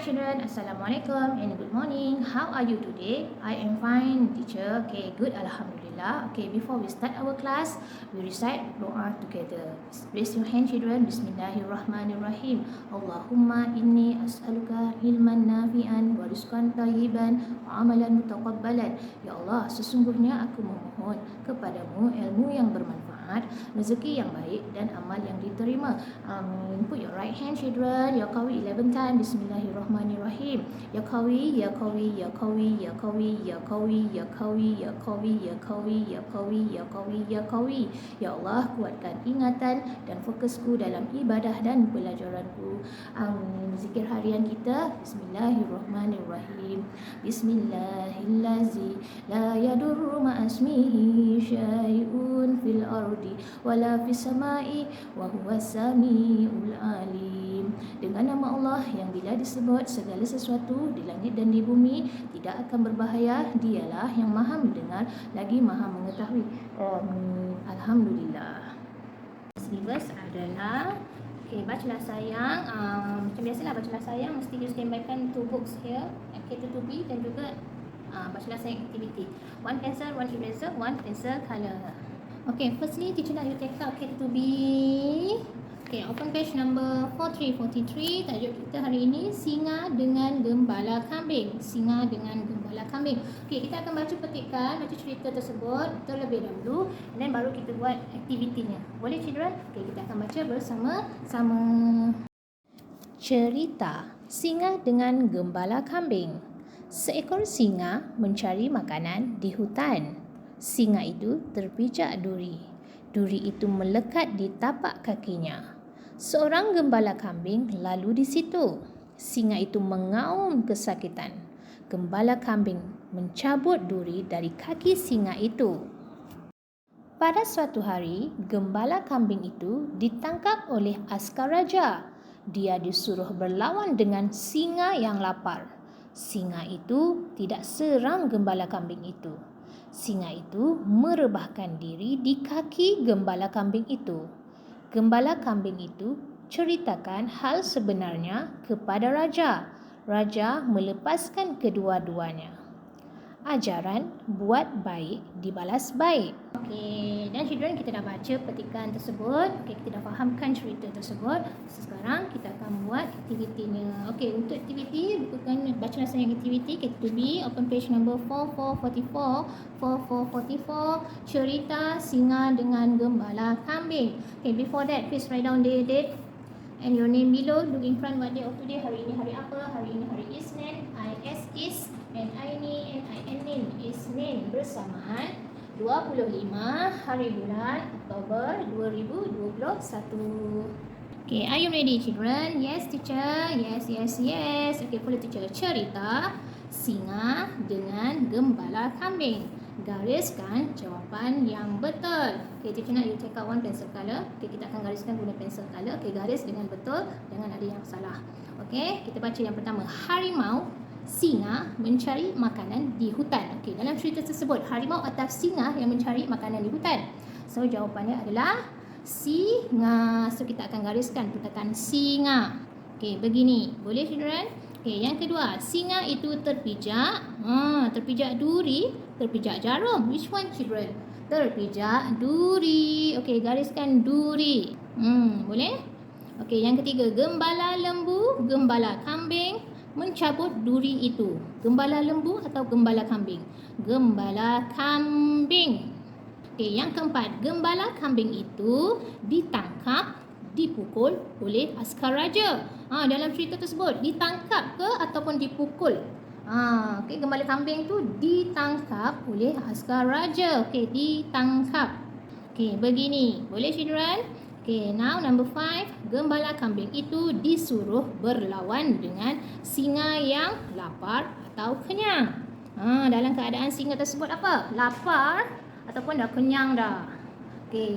children, Assalamualaikum and good morning. How are you today? I am fine, teacher. Okay, good, Alhamdulillah. Okay, before we start our class, we recite doa together. Raise your hand, children. Bismillahirrahmanirrahim. Allahumma inni as'aluka ilman nafi'an wa rizqan tayyiban wa amalan mutaqabbalan. Ya Allah, sesungguhnya aku memohon kepadamu ilmu yang bermanfaat, rezeki yang baik dan amal yang diterima. Amin. Put your right hand, children. Ya Qawi 11 times. Bismillahirrahmanirrahim. Ya Qawi, ya Qawi, ya Qawi, ya Qawi, ya Qawi, ya Qawi, ya Qawi, ya Qawi, ya Qawi, ya Qawi, ya Qawi. Ya Allah, kuatkan ingatan dan fokusku dalam ibadah dan pelajaranku. Amin. Zikir harian kita. Bismillahirrahmanirrahim. Bismillahillazi la yadurru ma'asmihi syai'un fil ardi wala fis samai wa huwas samiul alim. Dengan nama Allah yang bila disebut segala sesuatu di langit dan di bumi tidak akan berbahaya, dialah yang maha mendengar lagi maha mengetahui. Alhamdulillah. Syllabus adalah bacalah sayang. Macam biasalah bacalah sayang mesti you standbykan 2 books here, K2 to B, dan juga bacalah sayang activity. 1 pencil, 1 eraser, 1 pencil color. Firstly teacher nak you take out K2 to B. Open page number 4343. Tajuk kita hari ini singa dengan gembala kambing. Singa dengan gembala kambing. Kita akan baca petikan, baca cerita tersebut terlebih dahulu, dan baru kita buat aktivitinya. Boleh, children? Kita akan baca bersama-sama. Cerita Singa dengan Gembala Kambing. Seekor singa mencari makanan di hutan. Singa itu terpijak duri. Duri itu melekat di tapak kakinya. Seorang gembala kambing lalu di situ. Singa itu mengaum kesakitan. Gembala kambing mencabut duri dari kaki singa itu. Pada suatu hari, gembala kambing itu ditangkap oleh askar raja. Dia disuruh berlawan dengan singa yang lapar. Singa itu tidak serang gembala kambing itu. Singa itu merebahkan diri di kaki gembala kambing itu. Gembala kambing itu ceritakan hal sebenarnya kepada raja. Raja melepaskan kedua-duanya. Ajaran buat baik dibalas baik. Dan children, kita dah baca petikan tersebut. Kita dah fahamkan cerita tersebut. Sekarang kita akan buat aktivitinya. Untuk aktiviti, bukukan bacalah sayang aktiviti K2B, open page number 4444. 4444, cerita singa dengan gembala kambing. Before that, please write down the date and your name below. Look in front, what day of today. Hari ini hari apa? Hari ini hari Isnin. is and Aini and Ainin Isnin bersamaan 25 hari bulan Oktober 2021. Are you ready, children? Yes, teacher. Yes. Follow teacher. Cerita singa dengan gembala kambing. Gariskan jawapan yang betul. Teacher nak you take out 1 pencil color. Kita akan gariskan guna pencil color. Garis dengan betul, jangan ada yang salah. Kita baca yang pertama. Harimau, singa mencari makanan di hutan. Dalam cerita tersebut, harimau atau singa yang mencari makanan di hutan. So jawapannya adalah singa. So kita akan gariskan perkataan singa. Begini. Boleh, children? Yang kedua, singa itu terpijak. Terpijak duri, terpijak jarum. Which one, children? Terpijak duri. Gariskan duri. Boleh? Yang ketiga, gembala lembu, gembala kambing mencabut duri itu. Gembala lembu atau gembala kambing? Gembala kambing. Yang keempat, gembala kambing itu ditangkap, dipukul oleh askar raja. Dalam cerita tersebut, ditangkap ke ataupun dipukul? Gembala kambing tu ditangkap oleh askar raja. Ditangkap. Begini. Boleh, children? Now number 5. Gembala kambing itu disuruh berlawan dengan singa yang lapar atau kenyang. Dalam keadaan singa tersebut apa? Lapar ataupun dah kenyang dah.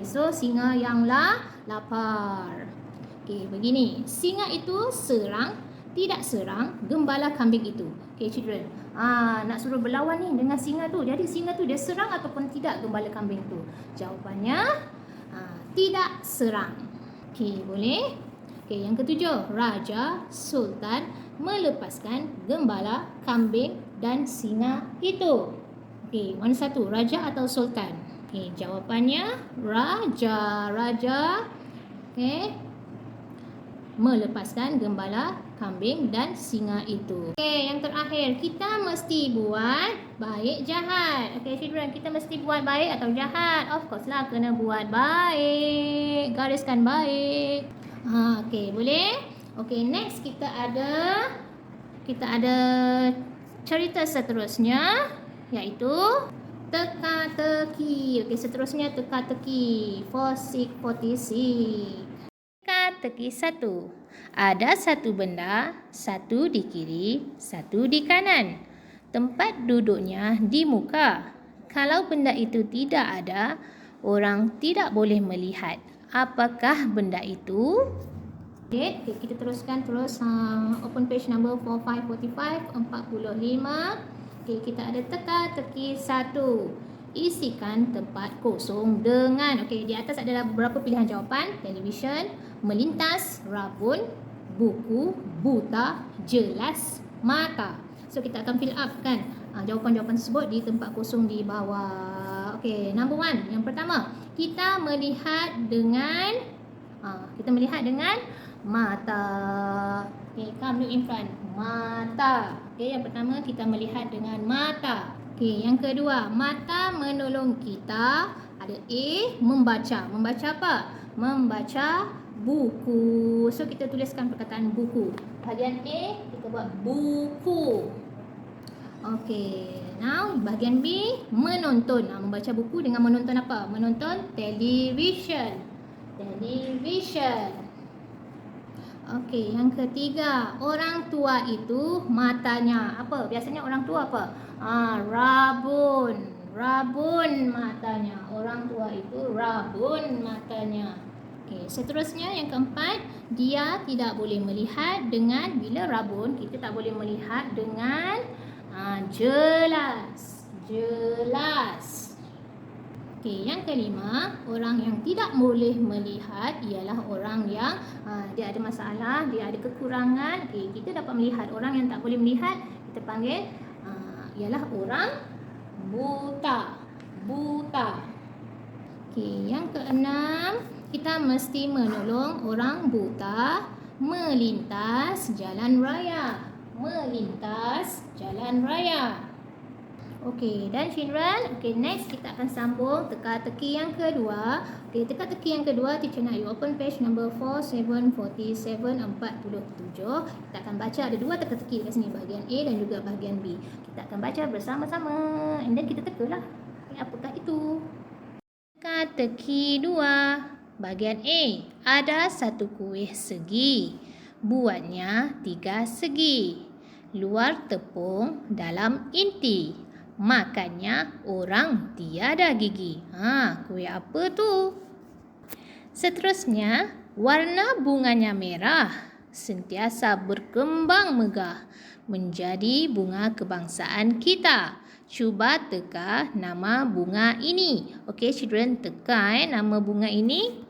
So singa yang lapar. Begini. Singa itu serang, tidak serang gembala kambing itu. Children. Nak suruh berlawan ni dengan singa tu. Jadi singa tu dia serang ataupun tidak gembala kambing tu? Jawapannya tidak serang. Boleh? Yang ketujuh, raja, sultan melepaskan gembala, kambing dan singa itu? Okey, mana satu? Raja atau sultan? Okey, jawapannya raja. Raja. Okey. Melepaskan gembala, kambing dan singa itu. Okey, yang terakhir, kita mesti buat baik jahat. Okey, children, kita mesti buat baik atau jahat? Of course lah, kena buat baik. Gariskan baik. Okey, boleh? Okey, next kita ada cerita seterusnya, iaitu teka-teki. Okey, seterusnya teka-teki. Fosik potisik. Teka-teki 1. Ada satu benda, satu di kiri, satu di kanan. Tempat duduknya di muka. Kalau benda itu tidak ada, orang tidak boleh melihat. Apakah benda itu? Okay, kita teruskan terus. Open page number 45, 45. Okay, kita ada teka-teki 1. Isikan tempat kosong dengan, okey, di atas adalah beberapa pilihan jawapan: televisyen, melintas, rabun, buku, buta, jelas, mata. So kita akan fill up kan jawapan-jawapan tersebut di tempat kosong di bawah. Okey, number 1. Yang pertama, kita melihat dengan mata. Okey, come look in front. Mata. Okey, yang pertama kita melihat dengan mata. Okey, yang kedua, mata menolong kita. Ada A, membaca. Membaca apa? Membaca buku. So kita tuliskan perkataan buku. Bahagian A kita buat buku. Okey, now bahagian B, menonton. Membaca buku dengan menonton apa? Menonton television. Television. Okey, yang ketiga, orang tua itu matanya apa? Biasanya orang tua apa? Rabun. Rabun matanya. Orang tua itu rabun matanya. Okey, seterusnya yang keempat, dia tidak boleh melihat dengan, bila rabun kita tak boleh melihat dengan jelas. Jelas. Okey, yang kelima, orang yang tidak boleh melihat ialah orang yang dia ada masalah, dia ada kekurangan. Okey, kita dapat melihat. Orang yang tak boleh melihat kita panggil ialah orang buta. Buta. Okey, yang keenam, kita mesti menolong orang buta melintas jalan raya. Melintas jalan raya. Okey, dan children, next kita akan sambung teka-teki yang kedua. Okey, teka-teki yang kedua, teacher nak you open page number 47, 47. Kita akan baca, ada dua teka-teki kat sini, bahagian A dan juga bahagian B. Kita akan baca bersama-sama. And then kita tekalah. Apakah itu? Teka-teki 2. Bahagian A, ada satu kuih segi. Buatnya 3 segi. Luar tepung, dalam inti. Makannya orang tiada gigi. Kuih apa tu? Seterusnya, warna bunganya merah. Sentiasa berkembang megah. Menjadi bunga kebangsaan kita. Cuba teka nama bunga ini. Okey, children, teka nama bunga ini.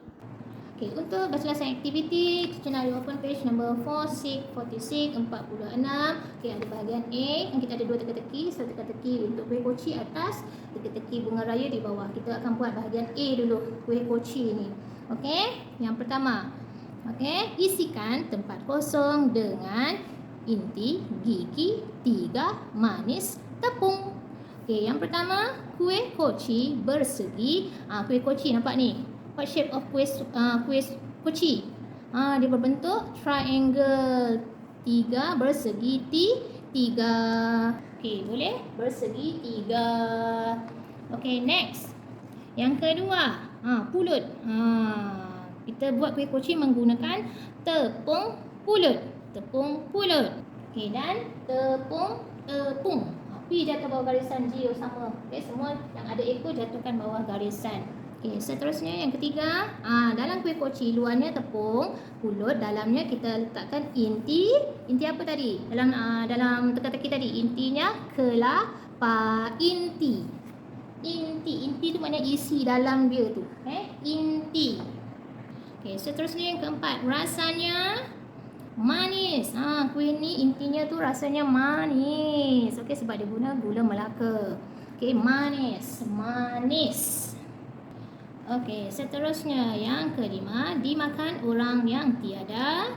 Okey, untuk bachelor activity, teacher nak open page number 46, 46, 46. Okey, ada bahagian A yang kita ada dua teka-teki. Satu teka-teki untuk kuih koci atas, teka-teki bunga raya di bawah. Kita akan buat bahagian A dulu, kuih koci ni. Okey, yang pertama. Okey, isikan tempat kosong dengan inti, gigi, 3, manis, tepung. Okey, yang pertama, kuih koci bersegi. Kuih koci nampak ni. What shape of kuih koci? Dia berbentuk triangle, 3 bersegi 3. Okey, boleh? Bersegi 3. Okey, next. Yang kedua, pulut. Kita buat kuih koci menggunakan tepung pulut. Tepung pulut. Okey, dan tepung. P jatuh bawah garisan, G sama. Okey, semua yang ada ekor jatuhkan bawah garisan. Okey, seterusnya yang ketiga, dalam kuih koci luarnya tepung pulut, dalamnya kita letakkan inti. Inti apa tadi? Dalam teka-teki tadi, intinya kelapa inti. Inti tu maknanya isi dalam dia tu. Inti. Okey, seterusnya yang keempat, rasanya Manis. Kuih ni intinya tu rasanya manis. Okey, sebab dia guna gula Melaka. Okey, manis. Manis. Okey, seterusnya yang kelima, dimakan orang yang tiada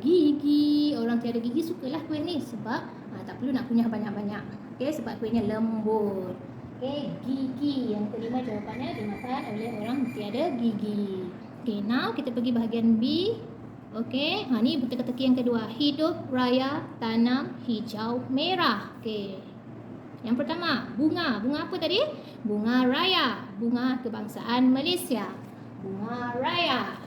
gigi. Orang tiada gigi sukalah kuih ni sebab tak perlu nak kunyah banyak-banyak. Okey, sebab kuihnya lembut. Okey, gigi. Yang kelima jawapannya dimakan oleh orang tiada gigi. Okey, now kita pergi bahagian B. Okey, ni teka-teki yang kedua. Hidup raya tanam hijau merah. Okey. Yang pertama, bunga. Bunga apa tadi? Bunga raya. Bunga kebangsaan Malaysia. Bunga raya.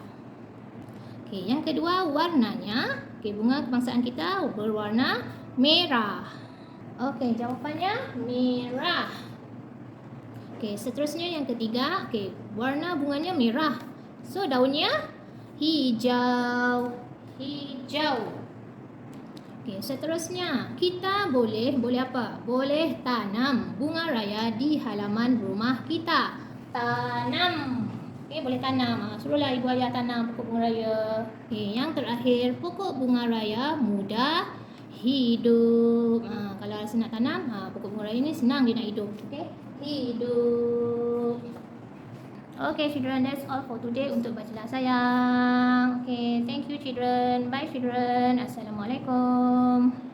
Okey, yang kedua warnanya. Okey, bunga kebangsaan kita berwarna merah. Okey, jawapannya merah. Okey, seterusnya yang ketiga. Okey, warna bunganya merah. So, daunnya hijau. Hijau. Okey, seterusnya kita boleh apa? Boleh tanam bunga raya di halaman rumah kita. Tanam. Okey, boleh tanam. Suruhlah ibu ayah tanam pokok bunga raya. Okey, yang terakhir, pokok bunga raya mudah hidup. Kalau rasa nak tanam, pokok bunga raya ni senang dia nak hidup. Okey, hidup. Okay, children, that's all for today untuk bacalah sayang. Okay, thank you children. Bye children. Assalamualaikum.